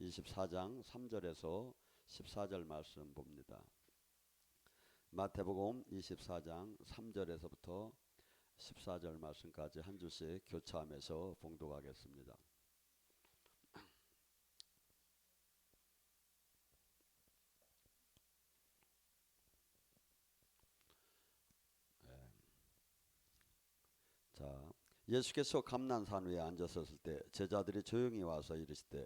24장 3절에서 14절 말씀 봅니다. 마태복음 24장 3절에서부터 14절 말씀까지 한 줄씩 교차하면서 봉독하겠습니다. 자, 예수께서 감난산 위에 앉으셨을 때 제자들이 조용히 와서 이르시되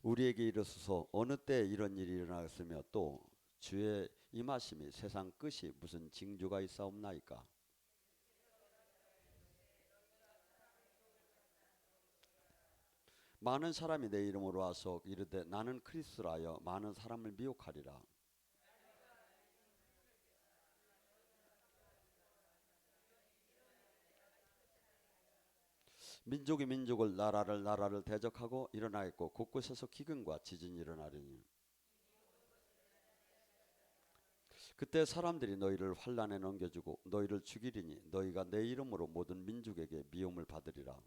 우리에게 이르소서 어느 때 이런 일이 일어나겠으며 또 주의 임하심이 세상 끝이 무슨 징조가 있사옵나이까. 많은 사람이 내 이름으로 와서 이르되 나는 그리스도라 하여 많은 사람을 미혹하리라. 민족이 민족을 나라를 나라를 대적하고 일어나겠고 곳곳에서 기근과 지진이 일어나리니 그때 사람들이 너희를 환란에 넘겨주고 너희를 죽이리니 너희가 내 이름으로 모든 민족에게 미움을 받으리라.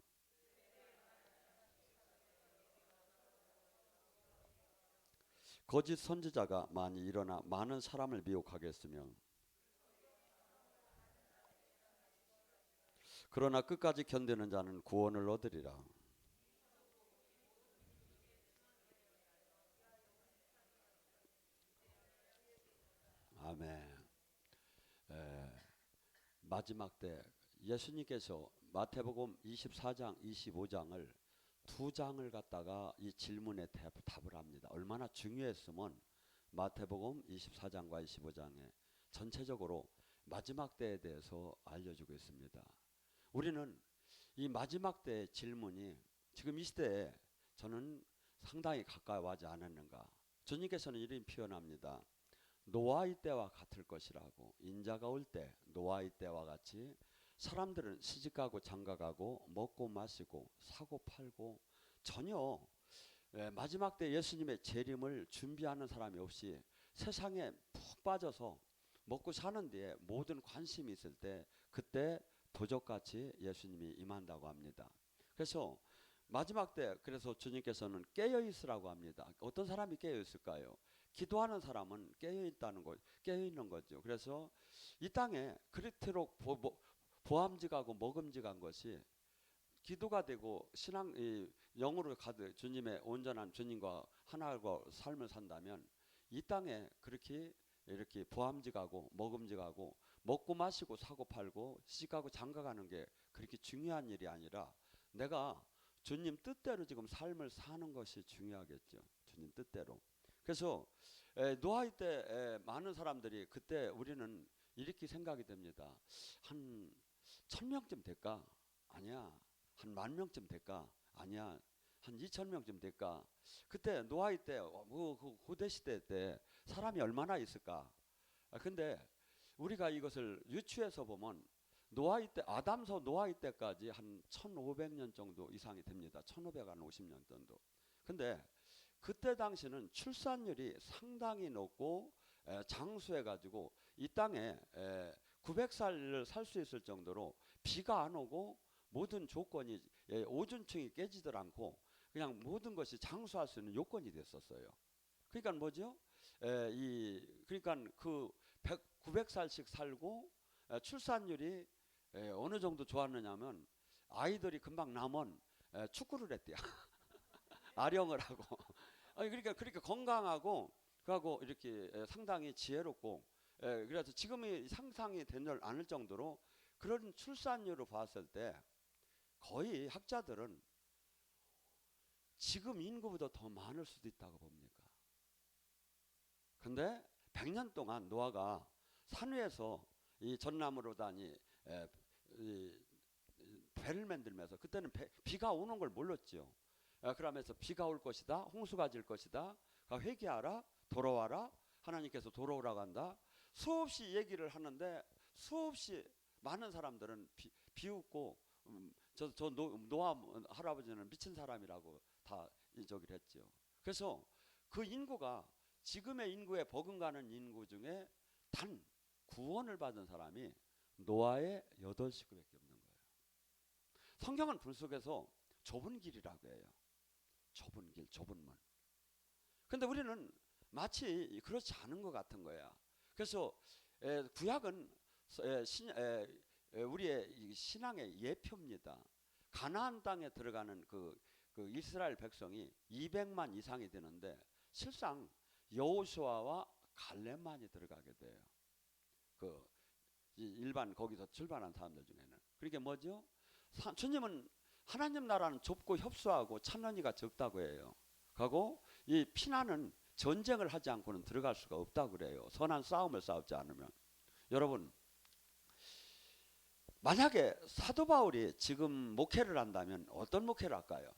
거짓 선지자가 많이 일어나 많은 사람을 미혹하겠으며 그러나 끝까지 견디는 자는 구원을 얻으리라. 아멘. 마지막 때 예수님께서 마태복음 24장 25장을 두 장을 갖다가 이 질문에 답을 합니다. 얼마나 중요했으면 마태복음 24장과 25장에 전체적으로 마지막 때에 대해서 알려주고 있습니다. 우리는 이 마지막 때의 질문이 지금 이 시대에 저는 상당히 가까워하지 않았는가. 주님께서는 이런 표현합니다. 노아의 때와 같을 것이라고. 인자가 올 때 노아의 때와 같이 사람들은 시집가고 장가가고 먹고 마시고 사고 팔고 전혀 마지막 때 예수님의 재림을 준비하는 사람이 없이 세상에 푹 빠져서 먹고 사는 데에 모든 관심이 있을 때 그때 도적같이 예수님이 임한다고 합니다. 그래서 마지막 때 그래서 주님께서는 깨어 있으라고 합니다. 어떤 사람이 깨어 있을까요? 기도하는 사람은 깨어 있다는 거, 깨어 있는 거죠. 그래서 이 땅에 그렇도록 보암직하고 먹음직한 것이 기도가 되고 신앙 영으로 가득 주님의 온전한 주님과 하나가 삶을 산다면 이 땅에 그렇게 이렇게 보암직하고 먹음직하고 먹고 마시고 사고 팔고 시집가고 장가가는 게 그렇게 중요한 일이 아니라 내가 주님 뜻대로 지금 삶을 사는 것이 중요하겠죠. 주님 뜻대로. 그래서 노아의 때 많은 사람들이 그때 우리는 이렇게 생각이 됩니다. 한 1000명쯤 될까? 아니야. 한 10,000명쯤 될까? 아니야. 한 2,000명쯤 될까? 그때 노아의 때, 그 고대 시대 때 사람이 얼마나 있을까? 근데 우리가 이것을 유추해서 보면 노아의 때, 아담서 노아의 때까지 한 1,500년 정도 이상이 됩니다. 1,550년 정도. 근데 그때 당시는 출산율이 상당히 높고 장수해 가지고 이 땅에 900살을 살 수 있을 정도로 비가 안 오고 모든 조건이 오존층이 깨지들 않고 그냥 모든 것이 장수할 수 있는 요건이 됐었어요. 그러니까 뭐죠? 그러니까 그 900살씩 살고 출산율이 어느 정도 좋았느냐면 아이들이 금방 나면 축구를 했대요. 아령을 하고. 아니 그러니까 그렇게 건강하고 그하고 이렇게 상당히 지혜롭고 그래서 지금이 상상이 되지 않을 정도로 그런 출산율을 봤을 때 거의 학자들은 지금 인구보다 더 많을 수도 있다고 봅니까? 근데 100년 동안 노아가 산 위에서 이 전나무로 다니 배를 만들면서 그때는 비가 오는 걸 몰랐죠. 그러면서 비가 올 것이다. 홍수가 질 것이다. 회개하라. 돌아와라. 하나님께서 돌아오라고 한다. 수없이 얘기를 하는데 수없이 많은 사람들은 비웃고 저 노아 할아버지는 미친 사람이라고 다 저기를 했죠. 그래서 그 인구가 지금의 인구에 버금가는 인구 중에 단 구원을 받은 사람이 노아의 8식구밖에 없는 거예요. 성경은 불 속에서 좁은 길이라고 해요. 좁은 길, 좁은 문. 근데 우리는 마치 그렇지 않은 것 같은 거야. 그래서 구약은 우리의 이 신앙의 예표입니다. 가나안 땅에 들어가는 그 이스라엘 백성이 200만 이상이 되는데 실상 여호수아와 갈렙만이 들어가게 돼요. 그 일반 거기서 출발한 사람들 중에는. 그러니까 뭐죠? 주님은 하나님 나라는 좁고 협소하고 찬란히가 적다고 해요. 하고 이 피난은 전쟁을 하지 않고는 들어갈 수가 없다고 그래요. 선한 싸움을 싸우지 않으면. 여러분, 만약에 사도 바울이 지금 목회를 한다면 어떤 목회를 할까요?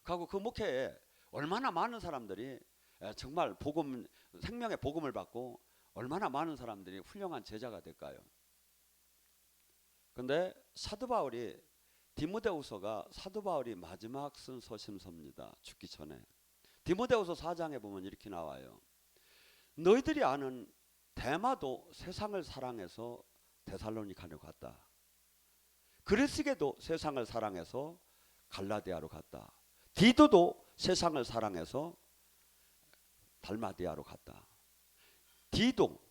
하고 그 목회에 얼마나 많은 사람들이 정말 복음, 생명의 복음을 받고 얼마나 많은 사람들이 훌륭한 제자가 될까요? 근데 사도 바울이 디모데후서가 사도 바울이 마지막 쓴 서신서입니다. 죽기 전에. 디모데후서 4장에 보면 이렇게 나와요. 너희들이 아는 데마도 세상을 사랑해서 데살로니가로 갔다. 그리스게도 세상을 사랑해서 갈라디아로 갔다. 디도도 세상을 사랑해서 달마디아로 갔다. 디도,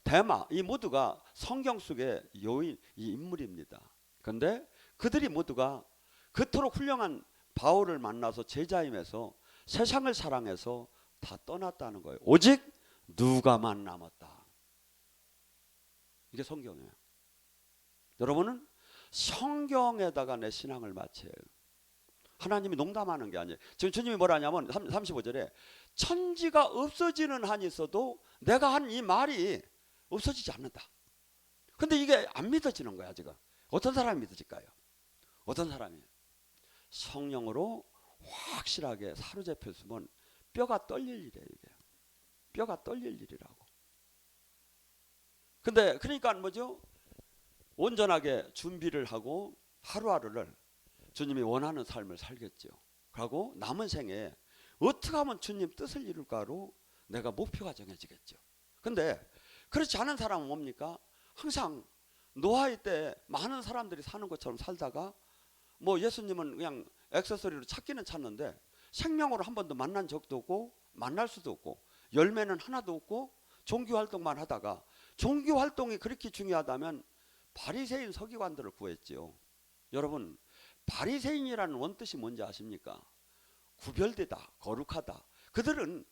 데마 이 모두가 성경 속의 이 인물입니다. 그런데 그들이 모두가 그토록 훌륭한 바울을 만나서 제자임에서 세상을 사랑해서 다 떠났다는 거예요. 오직 누가만 남았다. 이게 성경이에요. 여러분은 성경에다가 내 신앙을 바쳐요. 하나님이 농담하는 게 아니에요. 지금 주님이 뭐라 하냐면 35절에 천지가 없어지는 한이 있어도 내가 한 이 말이 없어지지 않는다. 근데 이게 안 믿어지는 거야 지금. 어떤 사람이 믿어질까요? 어떤 사람이 성령으로 확실하게 사로잡혔으면 뼈가 떨릴 일이에요. 이게 뼈가 떨릴 일이라고. 근데 그러니까 뭐죠? 온전하게 준비를 하고 하루하루를 주님이 원하는 삶을 살겠죠. 그리고 남은 생에 어떻게 하면 주님 뜻을 이룰까로 내가 목표가 정해지겠죠. 근데 그렇지 않은 사람은 뭡니까? 항상 노아의 때 많은 사람들이 사는 것처럼 살다가 뭐 예수님은 그냥 액세서리로 찾기는 찾는데 생명으로 한 번도 만난 적도 없고 만날 수도 없고 열매는 하나도 없고 종교활동만 하다가 종교활동이 그렇게 중요하다면 바리새인 서기관들을 구했지요. 여러분, 바리새인이라는 원뜻이 뭔지 아십니까? 구별되다, 거룩하다. 그들은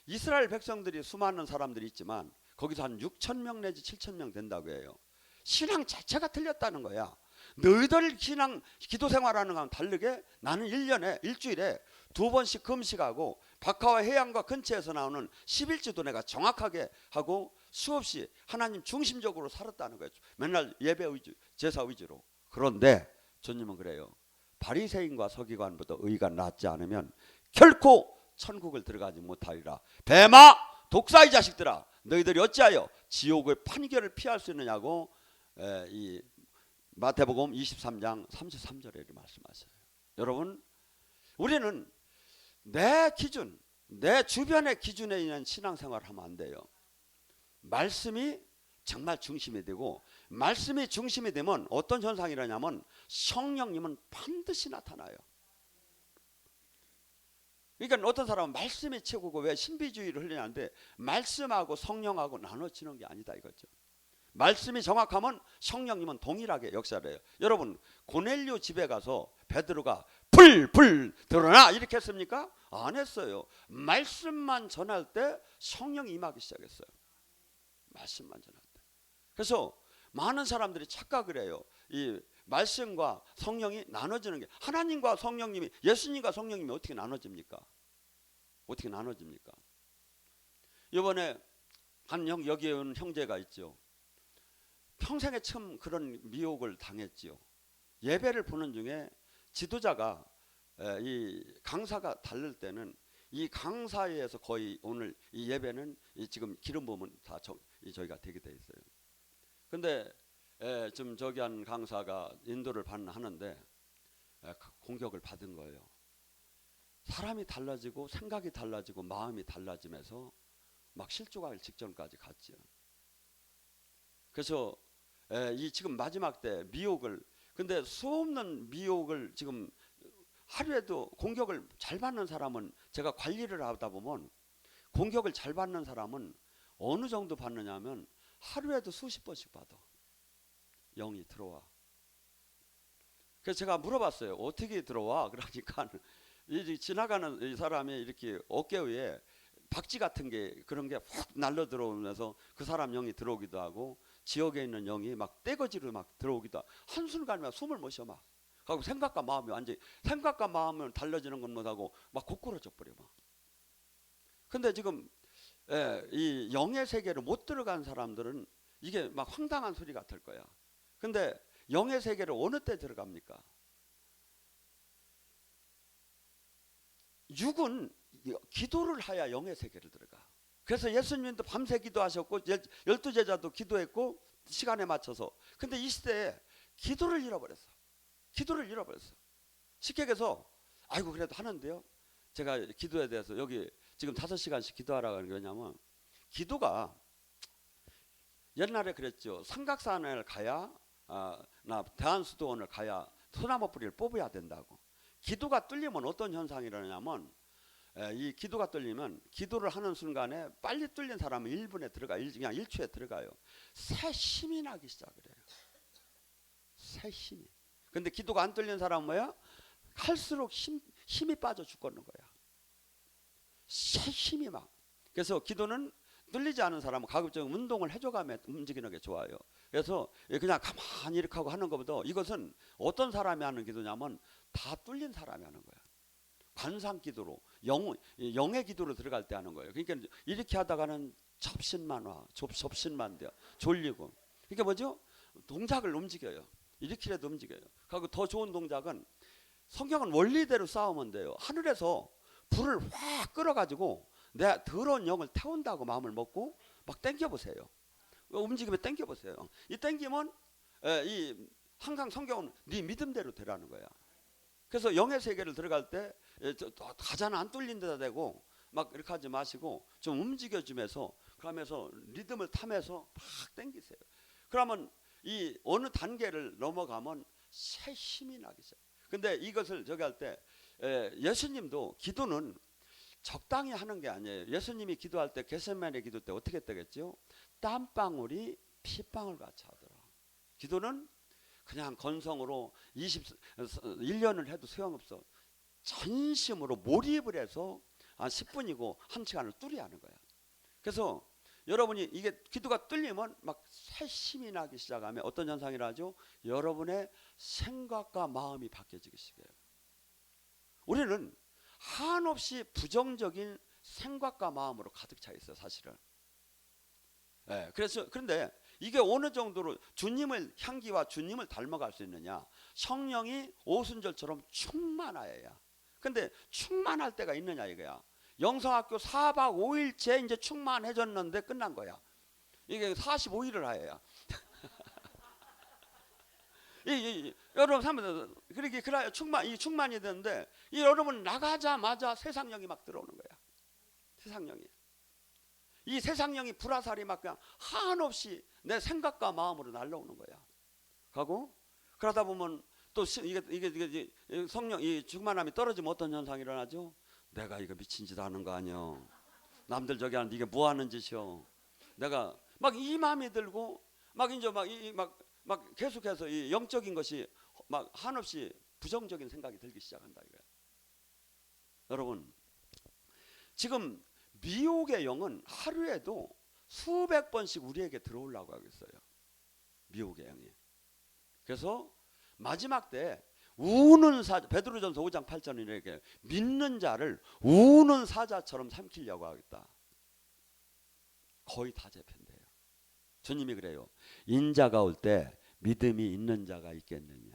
이스라엘 백성들이 수많은 사람들이 있지만 거기서 한 6,000명 내지 7,000명 된다고 해요. 신앙 자체가 틀렸다는 거야. 너희들 신앙 기도 생활하는 거랑 다르게 나는 1년에 일주일에 2번씩 금식하고 박하와 해안과 근처에서 나오는 11지도 내가 정확하게 하고 수없이 하나님 중심적으로 살았다는 거예요. 맨날 예배 위주, 제사 위주로. 그런데 주님은 그래요. 바리새인과 서기관보다 의가 낫지 않으면 결코 천국을 들어가지 못하리라. 뱀아 독사의 자식들아 너희들이 어찌하여 지옥의 판결을 피할 수 있느냐고 이 마태복음 23장 33절에 이렇게 말씀하세요. 여러분, 우리는 내 기준, 내 주변의 기준에 의한 신앙생활을 하면 안 돼요. 말씀이 정말 중심이 되고 말씀이 중심이 되면 어떤 현상이 일어나냐면 성령님은 반드시 나타나요. 그러니까 어떤 사람은 말씀이 최고고 왜 신비주의를 흘리냐는데 말씀하고 성령하고 나눠지는 게 아니다 이거죠. 말씀이 정확하면 성령님은 동일하게 역사를 해요. 여러분, 고넬료 집에 가서 베드로가 불 드러나 이렇게 했습니까? 안 했어요. 말씀만 전할 때 성령이 임하기 시작했어요. 말씀만 전할 때. 그래서 많은 사람들이 착각을 해요. 이 말씀과 성령이 나눠지는 게 하나님과 성령님이 예수님과 성령님이 어떻게 나눠집니까? 어떻게 나눠집니까? 이번에 한 여기에 온 형제가 있죠. 평생에 처음 그런 미혹을 당했지요. 예배를 보는 중에 지도자가 이 강사가 다를 때는 이 강사에 의해서 거의 오늘 이 예배는 지금 기름 부음은 다 저희가 되게 돼 있어요. 근데 좀 저기 한 강사가 인도를 하는데 공격을 받은 거예요. 사람이 달라지고 생각이 달라지고 마음이 달라지면서 막 실족할 직전까지 갔지요. 그래서 이 지금 마지막 때 미혹을 근데 수없는 미혹을 지금 하루에도 공격을 잘 받는 사람은 제가 관리를 하다 보면 공격을 잘 받는 사람은 어느 정도 받느냐면 하루에도 수십 번씩 받아. 영이 들어와. 그래서 제가 물어봤어요. 어떻게 들어와? 그러니까 이 지나가는 이 사람이 이렇게 어깨 위에 박쥐 같은 게 그런 게 확 날려 들어오면서 그 사람 영이 들어오기도 하고 지역에 있는 영이 막 떼거지로 막 들어오기도 하고 한순간에 숨을 못 쉬어 막. 하고 생각과 마음이 완전히 생각과 마음은 달라지는 건 못하고 막 고꾸라져 버려 막. 근데 지금 이 영의 세계로 못 들어간 사람들은 이게 막 황당한 소리 같을 거야. 근데 영의 세계를 어느 때 들어갑니까? 육은 기도를 하야 영의 세계를 들어가. 그래서 예수님도 밤새 기도하셨고 12제자도 기도했고 시간에 맞춰서. 근데 이 시대에 기도를 잃어버렸어. 기도를 잃어버렸어. 쉽게 얘기해서 아이고 그래도 하는데요. 제가 기도에 대해서 여기 지금 5시간씩 기도하라고 하는 게 왜냐면 기도가 옛날에 그랬죠. 삼각산을 가야 나 대한수도원을 가야 소나무 뿌리를 뽑아야 된다고. 기도가 뚫리면 어떤 현상이 일어나냐면 이 기도가 뚫리면 기도를 하는 순간에 빨리 뚫린 사람은 1분에 들어가 그냥 1초에 들어가요. 새 힘이 나기 시작을 해요. 새 힘이. 근데 기도가 안 뚫린 사람은 뭐야? 할수록 힘이 빠져 죽겠는 거야. 새 힘이 막. 그래서 기도는 뚫리지 않은 사람은 가급적 운동을 해줘가며 움직이는 게 좋아요. 그래서 그냥 가만히 이렇게 하고 하는 것보다 이것은 어떤 사람이 하는 기도냐면 다 뚫린 사람이 하는 거야. 관상 기도로 영의 기도로 들어갈 때 하는 거예요. 그러니까 이렇게 하다가는 접신만 와, 접신만 돼요. 졸리고. 이게 뭐죠? 동작을 움직여요. 이렇게라도 움직여요. 그리고 더 좋은 동작은 성경은 원리대로 싸우면 돼요. 하늘에서 불을 확 끌어가지고 내 더러운 영을 태운다고 마음을 먹고 막 당겨보세요. 움직이면 당겨보세요. 이 당기면 이 항상 성경은 네 믿음대로 되라는 거야. 그래서 영의 세계를 들어갈 때 가자는 안 뚫린 데다 대고 막 이렇게 하지 마시고 좀 움직여주면서 그러면서 리듬을 타면서 막 당기세요. 그러면 이 어느 단계를 넘어가면 새 힘이 나기 시작. 근데 이것을 저기 할 때 예수님도 기도는 적당히 하는 게 아니에요. 예수님이 기도할 때 겟세마네 기도 때 어떻게 했다겠죠? 땀방울이 피방울 같이 하더라. 기도는 그냥 건성으로 1년을 해도 소용없어. 전심으로 몰입을 해서 한 10분이고 1시간을 뚜리 하는 거야. 그래서 여러분이 이게 기도가 뚫리면 막 새 힘이 나기 시작하면 어떤 현상이 나죠? 여러분의 생각과 마음이 바뀌어지기 시작해요. 우리는 한없이 부정적인 생각과 마음으로 가득 차 있어요, 사실은. 그래서 그런데 이게 어느 정도로 주님을 향기와 주님을 닮아갈 수 있느냐? 성령이 오순절처럼 충만하여야. 근데 충만할 때가 있느냐 이거야. 영성학교 4박 5일째 이제 충만해졌는데 끝난 거야. 이게 45일을 하여야. 여러분 한번 그렇게 그래야 충만이 되는데 이 여러분 나가자마자 세상령이 막 들어오는 거야. 세상령이. 이 세상령이 불화살이 막 그냥 한없이 내 생각과 마음으로 날라오는 거야. 가고 그러다 보면 또 이게 성령 이 충만함이 떨어지면 어떤 현상이 일어나죠? 내가 이거 미친 짓 하는 거 아니요. 남들 저기 하는데 이게 뭐 하는 짓이요. 내가 막 이 마음이 들고 막 이제 막 계속해서 이 영적인 것이 막 한없이 부정적인 생각이 들기 시작한다 이거야. 여러분 지금 미혹의 영은 하루에도 수백 번씩 우리에게 들어오려고 하고 있어요. 미혹의 영이. 그래서 마지막 때 우는 사자, 베드로전서 5장 8절에 이렇게 믿는 자를 우는 사자처럼 삼키려고 하겠다. 거의 다 재편돼요. 주님이 그래요. 인자가 올 때 믿음이 있는 자가 있겠느냐.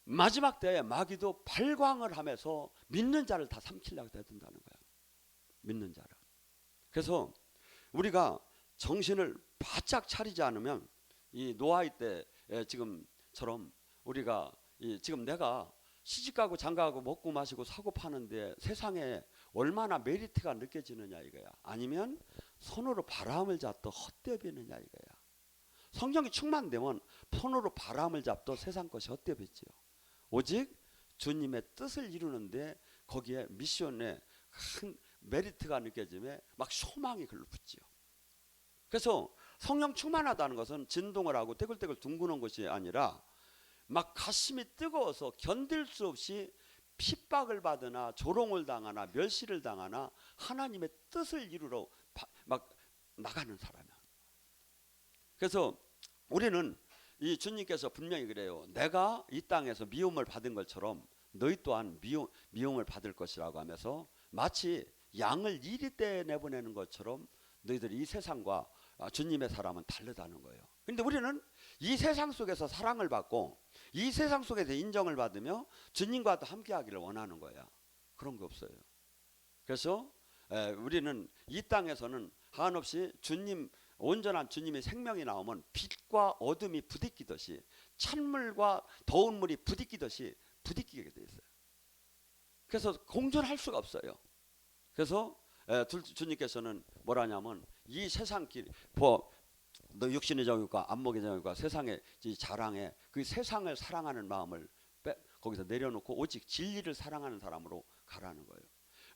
마지막 때에 마귀도 발광을 하면서 믿는 자를 다 삼키려고 해둔다는 거야. 믿는 자를. 그래서 우리가 정신을 바짝 차리지 않으면 이 노아의 때 지금처럼 우리가 지금 내가 시집가고 장가가고 먹고 마시고 사고 파는데 세상에 얼마나 메리트가 느껴지느냐 이거야. 아니면 손으로 바람을 잡도 헛되비느냐 이거야. 성령이 충만되면 손으로 바람을 잡도 세상 것이 헛되비지요. 오직 주님의 뜻을 이루는데 거기에 미션에 큰 메리트가 느껴지며 막 소망이 글로 붙지요. 그래서 성령 충만하다는 것은 진동을 하고 떼굴떼굴 둥그는 것이 아니라 막 가슴이 뜨거워서 견딜 수 없이 핍박을 받으나 조롱을 당하나 멸시를 당하나 하나님의 뜻을 이루러 막 나가는 사람이야. 그래서 우리는 이 주님께서 분명히 그래요. 내가 이 땅에서 미움을 받은 것처럼 너희 또한 미움을 받을 것이라고 하면서 마치 양을 이리 때 내보내는 것처럼 너희들이 이 세상과 주님의 사람은 다르다는 거예요. 그런데 우리는 이 세상 속에서 사랑을 받고 이 세상 속에서 인정을 받으며 주님과 함께 하기를 원하는 거야. 그런 거 없어요. 그래서 우리는 이 땅에서는 한없이 주님, 온전한 주님의 생명이 나오면 빛과 어둠이 부딪히듯이 찬물과 더운 물이 부딪히듯이 부딪히게 돼 있어요. 그래서 공존할 수가 없어요. 그래서 주님께서는 뭐라냐면 이 세상 길, 너 육신의 정욕과 안목의 정욕과 세상의 자랑에 그 세상을 사랑하는 마음을 거기서 내려놓고 오직 진리를 사랑하는 사람으로 가라는 거예요.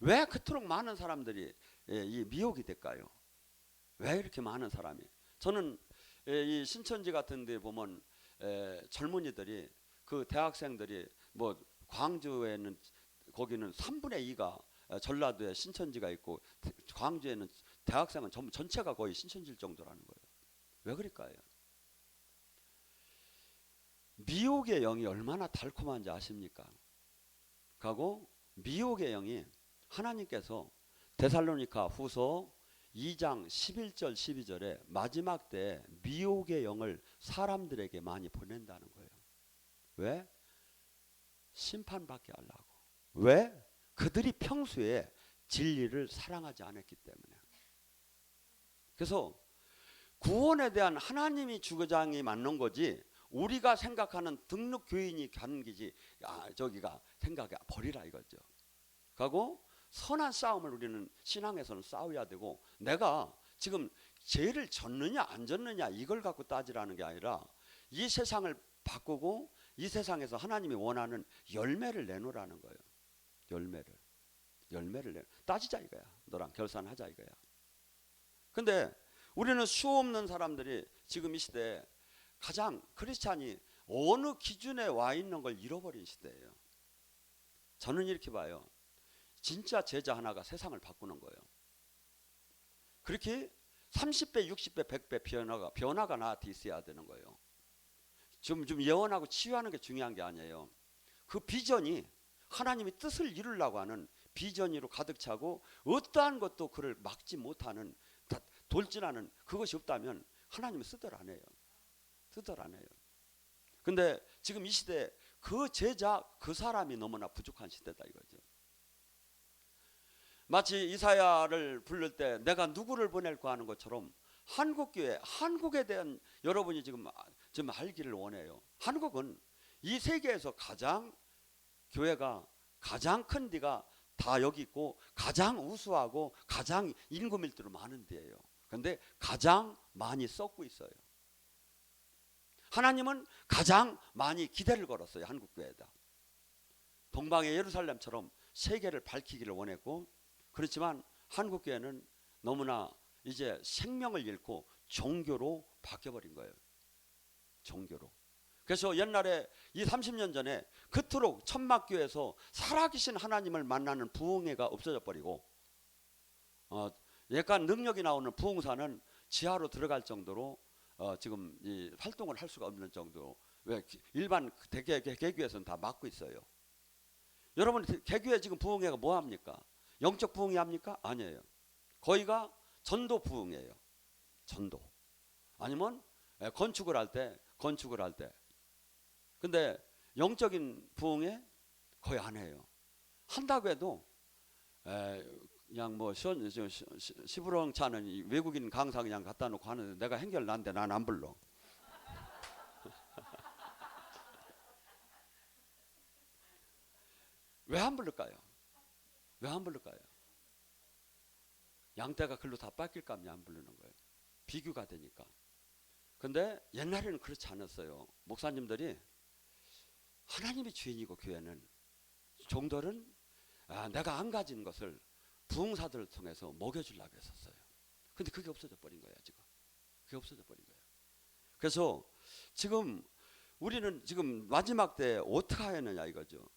왜 그토록 많은 사람들이 이 미혹이 될까요? 왜 이렇게 많은 사람이? 저는 이 신천지 같은 데 보면 젊은이들이 그 대학생들이 뭐 광주에는 거기는 3분의 2가 전라도에 신천지가 있고 광주에는 대학생은 전체가 거의 신천지일 정도라는 거예요. 왜 그럴까요? 미혹의 영이 얼마나 달콤한지 아십니까? 그리고 미혹의 영이 하나님께서 데살로니가 후서 2장 11절 12절에 마지막 때 미혹의 영을 사람들에게 많이 보낸다는 거예요. 왜? 심판받게 하려고. 왜? 그들이 평소에 진리를 사랑하지 않았기 때문에. 그래서 구원에 대한 하나님이 주장이 맞는 거지 우리가 생각하는 등록 교인이 가는 기지 저기가 생각해 버리라 이거죠. 그리고 선한 싸움을 우리는 신앙에서는 싸워야 되고 내가 지금 죄를 졌느냐 안 졌느냐 이걸 갖고 따지라는 게 아니라 이 세상을 바꾸고 이 세상에서 하나님이 원하는 열매를 내놓으라는 거예요. 열매를 따지자 이거야. 너랑 결산하자 이거야. 근데 우리는 수없는 사람들이 지금 이 시대에 가장 크리스찬이 어느 기준에 와 있는 걸 잃어버린 시대예요. 저는 이렇게 봐요. 진짜 제자 하나가 세상을 바꾸는 거예요. 그렇게 30배, 60배, 100배 변화가 나한테 있어야 되는 거예요. 좀 예언하고 치유하는 게 중요한 게 아니에요. 그 비전이 하나님이 뜻을 이루려고 하는 비전으로 가득 차고 어떠한 것도 그를 막지 못하는 돌진하는 그것이 없다면 하나님은 쓰들 안 해요. 근데 지금 이 시대에 그 제자 그 사람이 너무나 부족한 시대다 이거죠. 마치 이사야를 부를 때 내가 누구를 보낼까 하는 것처럼 한국교회, 한국에 대한 여러분이 지금 알기를 원해요. 한국은 이 세계에서 가장 교회가 가장 큰 데가 다 여기 있고 가장 우수하고 가장 인구 밀도로 많은 데예요. 그런데 가장 많이 썩고 있어요. 하나님은 가장 많이 기대를 걸었어요. 한국교회에다. 동방의 예루살렘처럼 세계를 밝히기를 원했고 그렇지만 한국교회는 너무나 이제 생명을 잃고 종교로 바뀌어버린 거예요. 종교로. 그래서 옛날에 이 30년 전에 그토록 천막교에서 살아계신 하나님을 만나는 부흥회가 없어져 버리고 약간 능력이 나오는 부흥사는 지하로 들어갈 정도로 지금 이 활동을 할 수가 없는 정도. 왜 일반 개교에서는 다 막고 있어요. 여러분 개교에 지금 부흥회가 뭐 합니까? 영적 부흥회 합니까? 아니에요. 거기가 전도 부흥회예요. 전도. 아니면 건축을 할 때. 근데 영적인 부흥회 거의 안 해요. 한다고 해도 그냥 뭐 시부렁차는 외국인 강사 그냥 갖다 놓고 하는데 내가 행결 난데 난 안 불러. 왜 안 부를까요? 양떼가 글로 다 뺏길까 하면 안 부르는 거예요. 비교가 되니까. 근데 옛날에는 그렇지 않았어요. 목사님들이 하나님이 주인이고 교회는 종들은 내가 안 가진 것을 부흥사들을 통해서 먹여주려고 했었어요. 근데 그게 없어져 버린 거예요. 지금 그게 없어져 버린 거예요. 그래서 지금 우리는 지금 마지막 때 어떻게 하느냐 이거죠.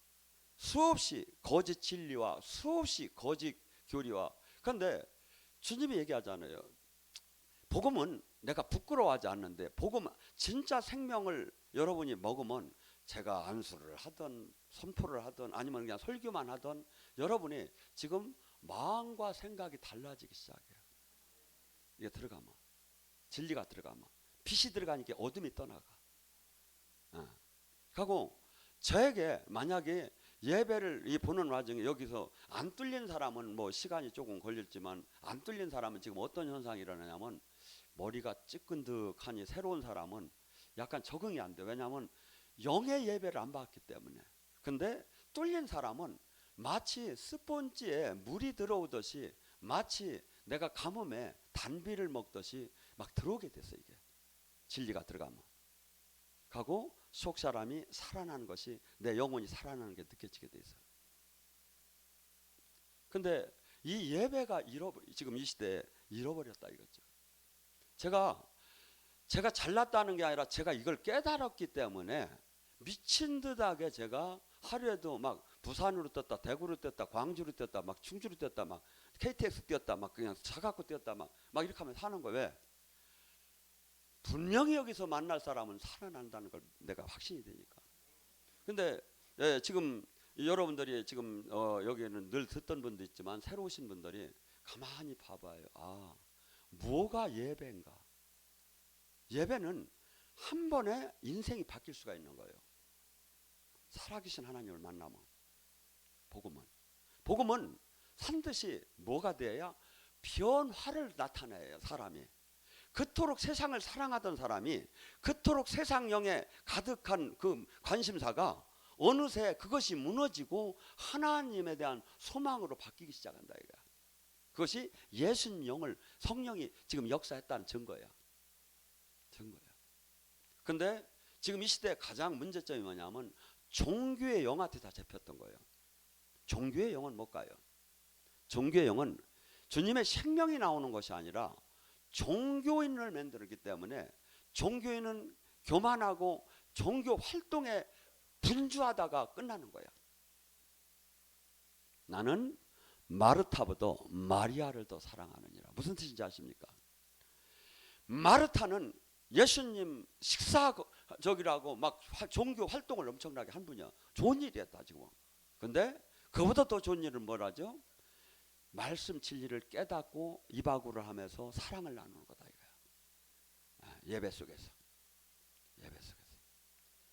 수없이 거짓 진리와 수없이 거짓 교리와. 그런데 주님이 얘기하잖아요. 복음은 내가 부끄러워하지 않는데, 복음 진짜 생명을 여러분이 먹으면 제가 안수를 하든 선포를 하든 아니면 그냥 설교만 하든 여러분이 지금 마음과 생각이 달라지기 시작해요. 이게 들어가면, 진리가 들어가면, 빛이 들어가니까 어둠이 떠나가. 하고 저에게 만약에 예배를 보는 와중에 여기서 안 뚫린 사람은 뭐 시간이 조금 걸릴지만, 안 뚫린 사람은 지금 어떤 현상이 일어나냐면 머리가 찌끈득하니 새로운 사람은 약간 적응이 안 돼. 왜냐하면 영의 예배를 안 받기 때문에. 근데 뚫린 사람은 마치 스펀지에 물이 들어오듯이, 마치 내가 가뭄에 단비를 먹듯이 막 들어오게 됐어. 이게 진리가 들어가면 가고 속 사람이 살아나는 것이, 내 영혼이 살아나는 게 느껴지게 돼 있어요. 근데 이 예배가 지금 이 시대에 잃어버렸다 이거죠. 제가 잘났다는 게 아니라 제가 이걸 깨달았기 때문에 미친 듯하게 제가 하루에도 막 부산으로 떴다, 대구로 떴다, 광주로 떴다, 막 충주로 떴다, 막 KTX 뛰었다, 막 그냥 차 갖고 뛰었다, 막 이렇게 하면 사는 거예요. 왜? 분명히 여기서 만날 사람은 살아난다는 걸 내가 확신이 되니까. 근데 지금 여러분들이 지금 여기는 늘 듣던 분도 있지만 새로 오신 분들이 가만히 봐봐요. 뭐가 예배인가? 예배는 한 번에 인생이 바뀔 수가 있는 거예요. 살아계신 하나님을 만나면. 복음은 반드시 뭐가 돼야 변화를 나타내요. 사람이 그토록 세상을 사랑하던 사람이, 그토록 세상 영에 가득한 그 관심사가 어느새 그것이 무너지고 하나님에 대한 소망으로 바뀌기 시작한다 이거야. 그것이 예수님 영을 성령이 지금 역사했다는 증거야. 근데 지금 이 시대의 가장 문제점이 뭐냐면 종교의 영한테 다 잡혔던 거예요. 종교의 영은 뭘까요? 종교의 영은 주님의 생명이 나오는 것이 아니라 종교인을 만들기 때문에, 종교인은 교만하고 종교 활동에 분주하다가 끝나는 거야. 나는 마르타보다 마리아를 더 사랑하느니라. 무슨 뜻인지 아십니까? 마르타는 예수님 식사적이라고 막 종교 활동을 엄청나게 한 분이야. 좋은 일이었다 지금. 근데 그보다 더 좋은 일은 뭐라죠? 말씀 진리를 깨닫고 이바구를 하면서 사랑을 나누는 거다 이거야. 예배 속에서.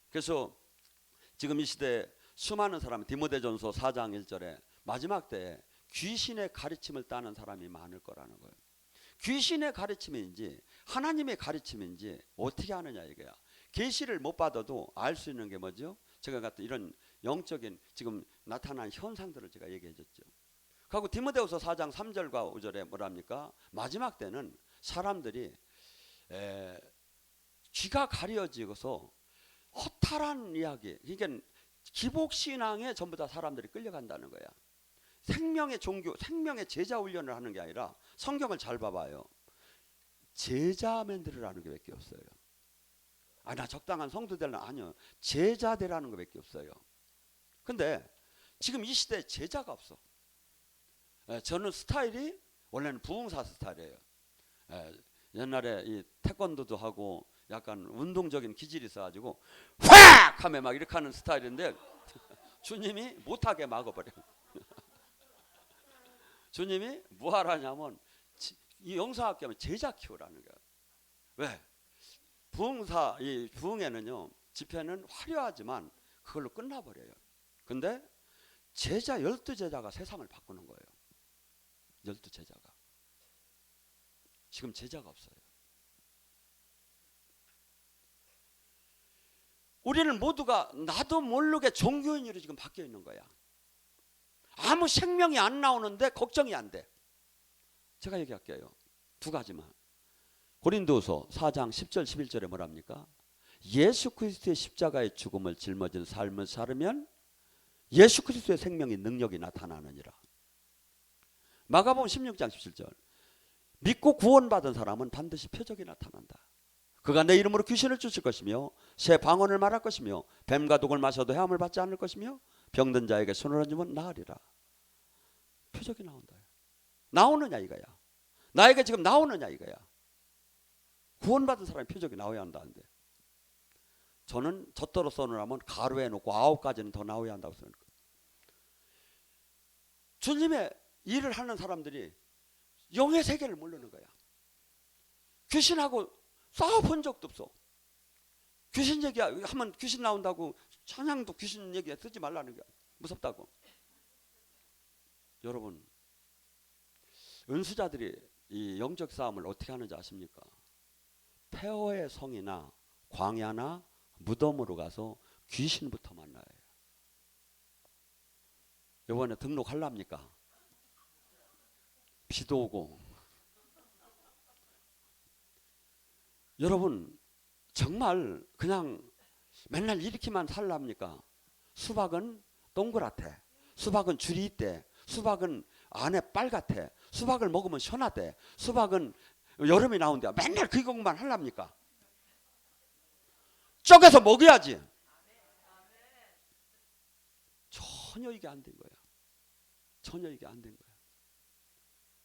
그래서 지금 이 시대에 수많은 사람, 디모데전서 4장 1절에 마지막 때에 귀신의 가르침을 따는 사람이 많을 거라는 거예요. 귀신의 가르침인지 하나님의 가르침인지 어떻게 하느냐 이거야. 계시를 못 받아도 알 수 있는 게 뭐죠? 제가 같은 이런 영적인 지금 나타난 현상들을 제가 얘기해 줬죠. 그리고 디모데후서 4장 3절과 5절에 뭐랍니까? 마지막 때는 사람들이 귀가 가려지고서 허탈한 이야기, 그러니까 기복신앙에 전부 다 사람들이 끌려간다는 거야. 생명의 종교, 생명의 제자 훈련을 하는 게 아니라, 성경을 잘 봐봐요. 제자 만들으라는 게 밖에 없어요. 나 적당한 성도 되려나? 아니요. 제자 되라는 거 밖에 없어요. 근데 지금 이 시대에 제자가 없어. 저는 스타일이 원래는 부흥사 스타일이에요. 옛날에 이 태권도도 하고 약간 운동적인 기질이 있어가지고 확 하면 막 이렇게 하는 스타일인데 주님이 못하게 막아버려요. 주님이 뭐 하라냐면 이 영성학교 하면 제자 키우라는 거야. 왜? 부흥사, 이 부흥회는요, 집회는 화려하지만 그걸로 끝나버려요. 근데 제자 12제자가 세상을 바꾸는 거예요. 12제자가. 지금 제자가 없어요. 우리는 모두가 나도 모르게 종교인으로 지금 바뀌어 있는 거야. 아무 생명이 안 나오는데 걱정이 안 돼. 제가 얘기할게요. 두 가지만. 고린도서 4장 10절 11절에 뭐랍니까? 예수 그리스도의 십자가의 죽음을 짊어진 삶을 살으면 예수 그리스도의 생명이 능력이 나타나느니라. 마가복음 16장 17절. 믿고 구원받은 사람은 반드시 표적이 나타난다. 그가 내 이름으로 귀신을 쫓을 것이며 새 방언을 말할 것이며 뱀과 독을 마셔도 해함을 받지 않을 것이며 병든 자에게 손을 얹으면 나으리라. 표적이 나온다. 나오느냐 이거야. 나에게 지금 나오느냐 이거야. 구원받은 사람이 표적이 나와야 한다는데, 저는 젖도로 써놓으면 가루에 놓고 9가지는 더 나와야 한다고 생각해요. 주님의 일을 하는 사람들이 영의 세계를 모르는 거야. 귀신하고 싸워본 적도 없어. 귀신 얘기하면 귀신 나온다고 찬양도 귀신 얘기 쓰지 말라는 거야. 무섭다고. 여러분, 은수자들이 이 영적 싸움을 어떻게 하는지 아십니까? 폐허의 성이나 광야나 무덤으로 가서 귀신부터 만나요. 이번에 등록하랍니까? 비도 오고. 여러분, 정말 그냥 맨날 이렇게만 살랍니까? 수박은 동그랗대. 수박은 줄이 있대. 수박은 안에 빨갛대. 수박을 먹으면 시원하대. 수박은 여름이 나온대. 맨날 그것만 하랍니까? 쪼개서 먹여야지. 전혀 이게 안 된 거야. 전혀 이게 안 된 거야.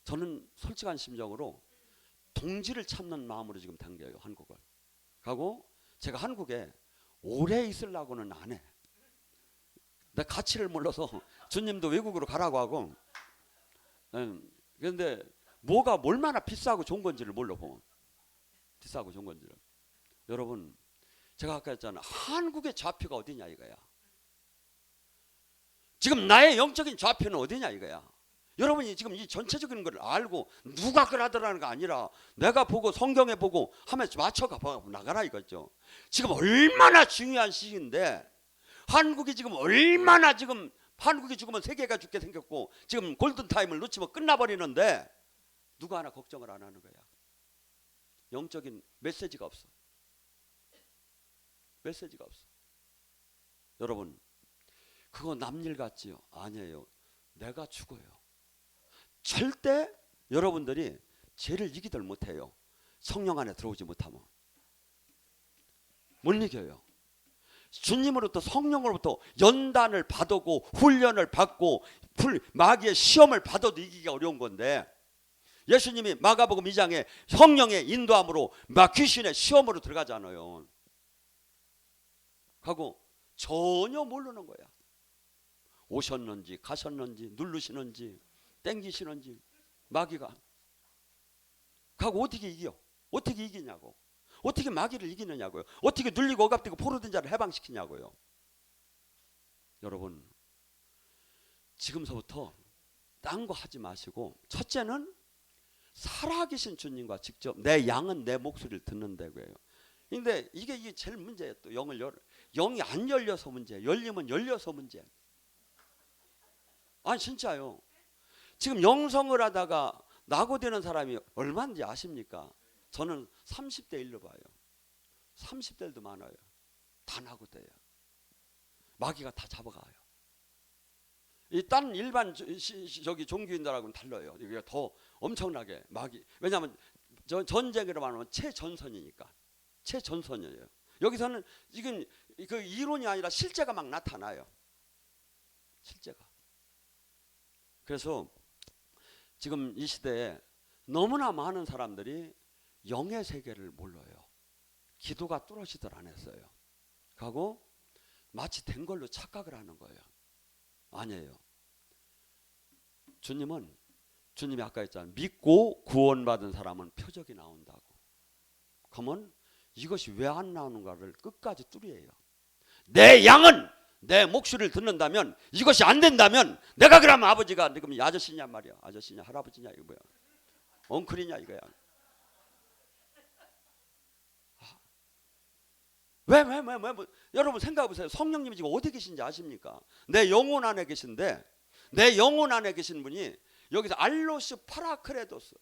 저는 솔직한 심정으로 동지를 찾는 마음으로 지금 당겨요, 한국을. 가고 제가 한국에 오래 있으려고는 안 해. 내 가치를 몰라서 주님도 외국으로 가라고 하고. 그런데 뭐가 얼마나 비싸고 좋은 건지를 몰라 보면. 비싸고 좋은 건지를. 여러분, 제가 아까 했잖아. 한국의 좌표가 어디냐 이거야. 지금 나의 영적인 좌표는 어디냐 이거야. 여러분이 지금 이 전체적인 걸 알고 누가 그러더라는 거 아니라 내가 보고 성경에 보고 하면 맞춰가 나가라 이거죠. 지금 얼마나 중요한 시기인데, 한국이 지금 얼마나 지금, 한국이 죽으면 세계가 죽게 생겼고 지금 골든타임을 놓치면 끝나버리는데 누가 하나 걱정을 안 하는 거야. 영적인 메시지가 없어. 메시지가 없어. 여러분, 그거 남일 같지요? 아니에요. 내가 죽어요. 절대 여러분들이 죄를 이기들 못해요. 성령 안에 들어오지 못하면 못 이겨요. 주님으로부터, 성령으로부터 연단을 받고 훈련을 받고 마귀의 시험을 받아도 이기기가 어려운 건데, 예수님이 마가복음 2장에 성령의 인도함으로 귀신의 시험으로 들어가잖아요. 하고 전혀 모르는 거야. 오셨는지 가셨는지 누르시는지 땡기시는지 마귀가. 가고 어떻게 이겨? 어떻게 이기냐고. 어떻게 마귀를 이기느냐고요. 어떻게 눌리고 억압되고 포로된 자를 해방시키냐고요. 여러분, 지금서부터 딴 거 하지 마시고, 첫째는 살아계신 주님과 직접, 내 양은 내 목소리를 듣는다고요. 근데 이게 제일 문제예요. 또 영이 안 열려서 문제, 열리면 열려서 문제. 아니 진짜요. 지금 영성을 하다가 낙오되는 사람이 얼마인지 아십니까? 저는 30대 1로 봐요. 30대들도 많아요. 다 낙오돼요. 마귀가 다 잡아가요. 이 딴 일반 저기 종교인들하고는 달라요. 이게 더 엄청나게 마귀. 왜냐하면 전쟁으로 말하면 최전선이니까. 최전선이에요. 여기서는 지금 그 이론이 아니라 실제가 막 나타나요. 실제가. 그래서 지금 이 시대에 너무나 많은 사람들이 영의 세계를 몰라요. 기도가 뚜렷이들 안 했어요. 하고 마치 된 걸로 착각을 하는 거예요. 아니에요. 주님이 아까 했잖아요. 믿고 구원받은 사람은 표적이 나온다고. 그러면 이것이 왜 안 나오는가를 끝까지 뚜리해요. 내 양은 내 목소리를 듣는다면, 이것이 안 된다면, 내가 그러면 아버지가 그럼 아저씨냐 말이야. 아저씨냐 할아버지냐 이거 뭐야. 엉클이냐 이거야. 왜 여러분 생각해 보세요. 성령님이 지금 어디 계신지 아십니까? 내 영혼 안에 계신데, 내 영혼 안에 계신 분이 여기서 알로스 파라크레도스,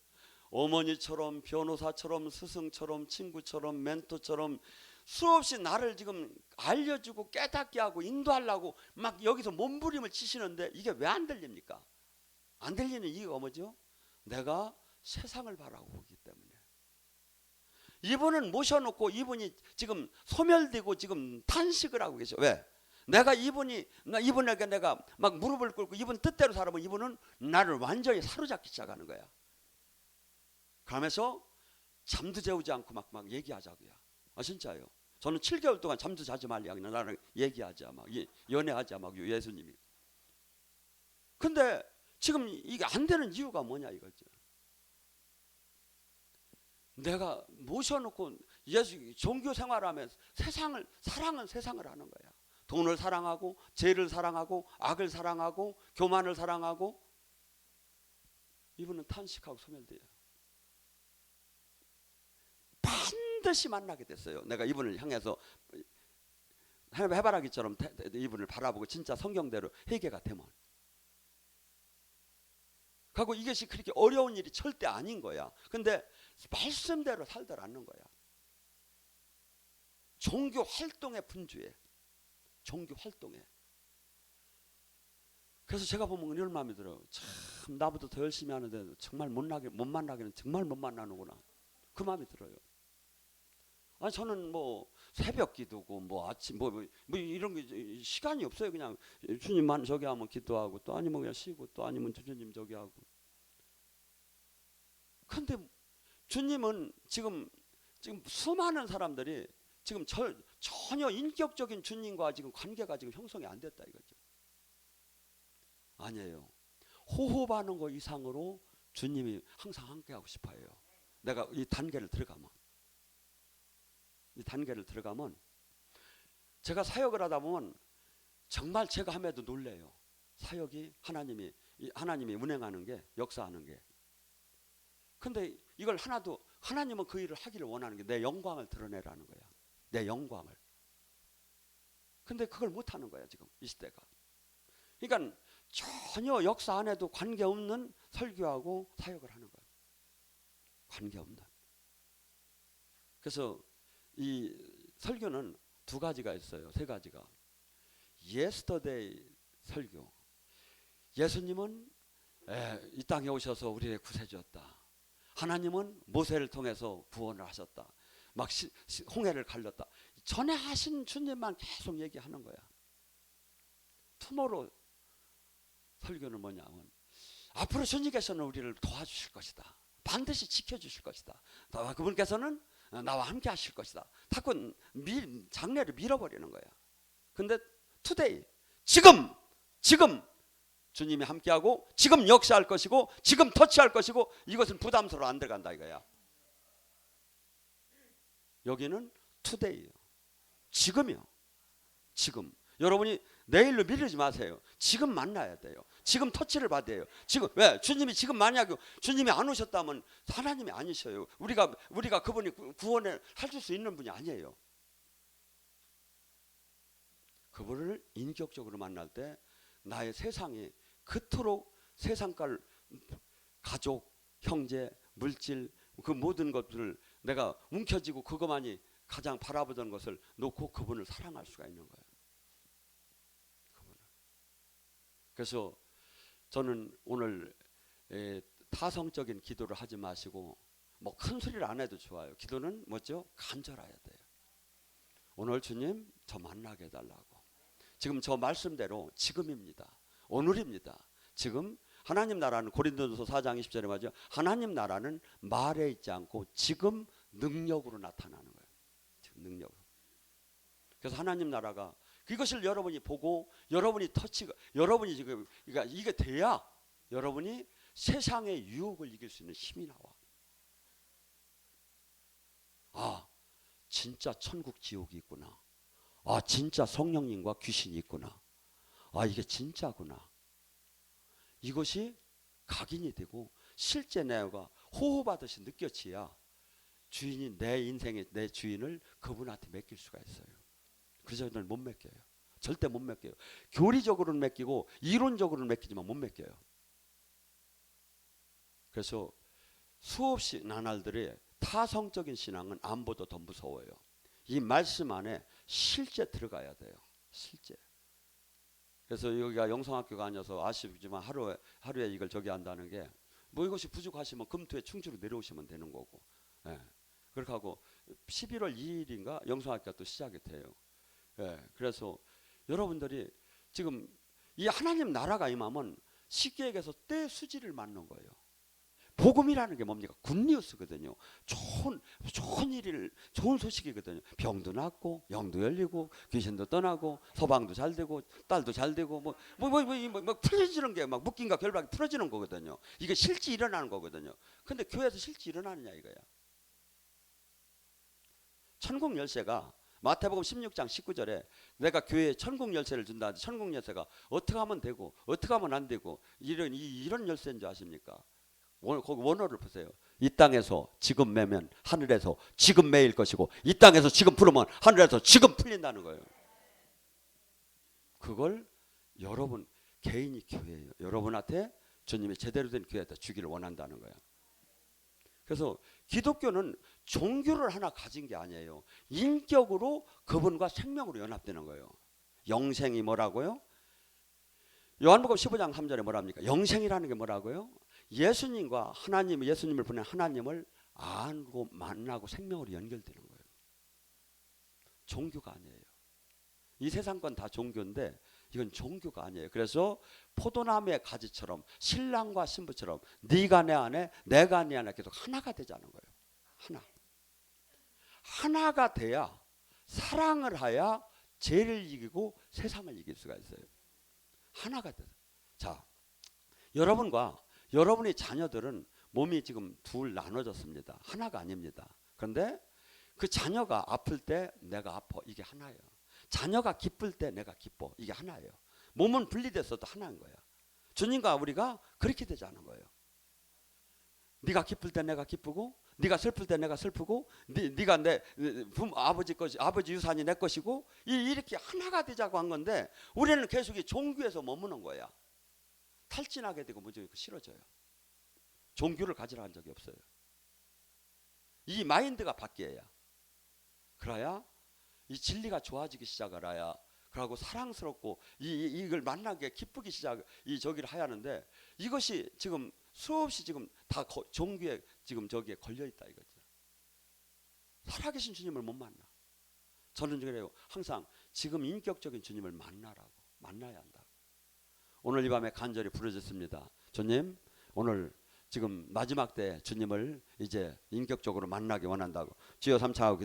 어머니처럼 변호사처럼 스승처럼 친구처럼 멘토처럼 수없이 나를 지금 알려주고 깨닫게 하고 인도하려고 막 여기서 몸부림을 치시는데 이게 왜 안 들립니까? 안 들리는 이유가 뭐죠? 내가 세상을 바라고 보기 때문에. 이분은 모셔놓고 이분이 지금 소멸되고 지금 탄식을 하고 계셔. 왜? 내가 이분에게 내가 막 무릎을 꿇고 이분 뜻대로 살아보면 이분은 나를 완전히 사로잡기 시작하는 거야. 그러면서 잠도 재우지 않고 막 얘기하자고요. 진짜요. 저는 7개월 동안 잠도 자지 말라 그냥 나랑 얘기하자 막 연애하자 막 예수님이. 근데 지금 이게 안 되는 이유가 뭐냐 이거죠. 내가 모셔놓고 예수 종교 생활하면 사랑은 세상을 하는 거야. 돈을 사랑하고 죄를 사랑하고 악을 사랑하고 교만을 사랑하고. 이분은 탄식하고 소멸돼요. 반드시 만나게 됐어요. 내가 이분을 향해서 해바라기처럼 이분을 바라보고 진짜 성경대로 회개가 되면. 그리고 이것이 그렇게 어려운 일이 절대 아닌 거야. 근데 말씀대로 살더라는 거야. 종교 활동에 분주해. 종교 활동에. 그래서 제가 보면 이런 마음이 들어요. 참 나보다 더 열심히 하는데 정말 못 만나기는 정말 못 만나는구나. 그 마음이 들어요. 저는 뭐 새벽 기도고 뭐 아침 뭐 이런 게 시간이 없어요. 그냥 주님만 저기 하면 기도하고 또 아니면 그냥 쉬고 또 아니면 주님 저기 하고. 근데 주님은 지금 수많은 사람들이 지금 전혀 인격적인 주님과 지금 관계가 지금 형성이 안 됐다 이거죠. 아니에요. 호흡하는 거 이상으로 주님이 항상 함께하고 싶어요. 내가 이 단계를 들어가면 제가 사역을 하다 보면 정말 제가 함에도 놀래요. 사역이 하나님이 운행하는 게 역사하는 게. 근데 이걸 하나님은 그 일을 하기를 원하는 게 내 영광을 드러내라는 거야. 내 영광을. 근데 그걸 못하는 거야 지금 이 시대가. 그러니까 전혀 역사 안에도 관계없는 설교하고 사역을 하는 거야. 관계없는. 그래서 이 설교는 두 가지가 있어요. 세 가지가. 예스터데이 설교. 예수님은 이 땅에 오셔서 우리의 구세주였다. 하나님은 모세를 통해서 구원을 하셨다. 막 홍해를 갈렸다. 전에 하신 주님만 계속 얘기하는 거야. 투모로우 설교는 뭐냐면 앞으로 주님께서는 우리를 도와주실 것이다. 반드시 지켜주실 것이다. 그분께서는 나와 함께 하실 것이다. 자꾸 장래를 밀어버리는 거야. 근데 투데이 지금 주님이 함께하고 지금 역사할 것이고 지금 터치할 것이고 이것은 부담스러워 안 들어간다 이거야. 여기는 투데이예요. 지금이요. 지금. 여러분이 내일로 미루지 마세요. 지금 만나야 돼요. 지금 터치를 받아야 돼요. 지금. 왜? 주님이 지금 만약에 주님이 안 오셨다면 하나님이 아니셔요. 우리가 그분이 구원을 해줄 수 있는 분이 아니에요. 그분을 인격적으로 만날 때 나의 세상이 그토록 세상깔 가족, 형제, 물질 그 모든 것들을 내가 움켜쥐고 그것만이 가장 바라보던 것을 놓고 그분을 사랑할 수가 있는 거예요. 그분을. 그래서 저는 오늘 타성적인 기도를 하지 마시고 뭐 큰 소리를 안 해도 좋아요. 기도는 뭐죠? 간절해야 돼요. 오늘 주님 저 만나게 해달라고. 지금 저 말씀대로 지금입니다. 오늘입니다. 지금 하나님 나라는 고린도전서 4장 20절에 말이죠. 하나님 나라는 말에 있지 않고 지금 능력으로 나타나는 거예요. 지금 능력으로. 그래서 하나님 나라가 그것을 여러분이 보고 여러분이 여러분이 지금 그러니까 이게 돼야 여러분이 세상의 유혹을 이길 수 있는 힘이 나와. 아, 진짜 천국 지옥이 있구나. 아, 진짜 성령님과 귀신이 있구나. 아, 이게 진짜구나. 이것이 각인이 되고 실제 내가 호흡하듯이 느껴져야 주인이 내 인생의 내 주인을 그분한테 맡길 수가 있어요. 그래서 저는 못 맡겨요. 절대 못 맡겨요. 교리적으로는 맡기고 이론적으로는 맡기지만 못 맡겨요. 그래서 수없이 나날들의 타성적인 신앙은 안보다 더 무서워요. 이 말씀 안에 실제 들어가야 돼요. 실제. 그래서 여기가 영성학교가 아니어서 아쉽지만 하루에 이걸 저기 한다는 게 뭐 이것이 부족하시면 금토에 충주로 내려오시면 되는 거고. 예. 그렇게 하고 11월 2일인가 영성학교가 또 시작이 돼요. 예. 그래서 여러분들이 지금 이 하나님 나라가 임하면 쉽게 얘기해서 때 수지를 맞는 거예요. 복음이라는 게 뭡니까? 굿뉴스거든요. 좋은 소식이거든요. 병도 낫고, 영도 열리고, 귀신도 떠나고, 서방도 잘 되고, 딸도 잘 되고, 뭐 풀어지는 게 막 묶인과 결박이 풀어지는 거거든요. 이게 실제 일어나는 거거든요. 근데 교회에서 실제 일어나느냐 이거야. 천국 열쇠가 마태복음 16장 19절에 내가 교회에 천국 열쇠를 준다. 천국 열쇠가 어떻게 하면 되고, 어떻게 하면 안 되고, 이런 열쇠인 줄 아십니까? 거기 원어를 보세요. 이 땅에서 지금 매면 하늘에서 지금 매일 것이고, 이 땅에서 지금 풀으면 하늘에서 지금 풀린다는 거예요. 그걸 여러분 개인이 교회예요. 여러분한테 주님이 제대로 된 교회에다 주기를 원한다는 거예요. 그래서 기독교는 종교를 하나 가진 게 아니에요. 인격으로 그분과 생명으로 연합되는 거예요. 영생이 뭐라고요? 요한복음 15장 3절에 뭐랍니까? 영생이라는 게 뭐라고요? 예수님과 하나님, 예수님을 보낸 하나님을 알고 만나고 생명으로 연결되는 거예요. 종교가 아니에요. 이 세상 건 다 종교인데 이건 종교가 아니에요. 그래서 포도나무의 가지처럼 신랑과 신부처럼 네가 내 안에 내가 네 안에 계속 하나가 되자는 거예요. 하나가 돼야 사랑을 하야 죄를 이기고 세상을 이길 수가 있어요. 하나가 돼서. 자, 여러분의 자녀들은 몸이 지금 둘 나눠졌습니다. 하나가 아닙니다. 그런데 그 자녀가 아플 때 내가 아파. 이게 하나예요. 자녀가 기쁠 때 내가 기뻐. 이게 하나예요. 몸은 분리됐어도 하나인 거야. 주님과 우리가 그렇게 되자는 거예요. 네가 기쁠 때 내가 기쁘고, 네가 슬플 때 내가 슬프고, 네가 내 아버지 것이 아버지 유산이 내 것이고, 이렇게 하나가 되자고 한 건데 우리는 계속 이 종교에서 머무는 거야. 탈진하게 되고 무조건 싫어져요. 종교를 가지라 한 적이 없어요. 이 마인드가 바뀌어야. 그래야 이 진리가 좋아지기 시작을 해야. 그러고 사랑스럽고 이걸 만나게 기쁘기 저기를 해야 하는데 이것이 지금 수없이 지금 다 종교에 지금 저기에 걸려 있다 이거죠. 살아계신 주님을 못 만나. 저는 그래요. 항상 지금 인격적인 주님을 만나야 한다고. 오늘 이 밤에 간절히 부르짖습니다. 주님, 오늘 지금 마지막 때 주님을 이제 인격적으로 만나기 원한다고. 주여 삼창하고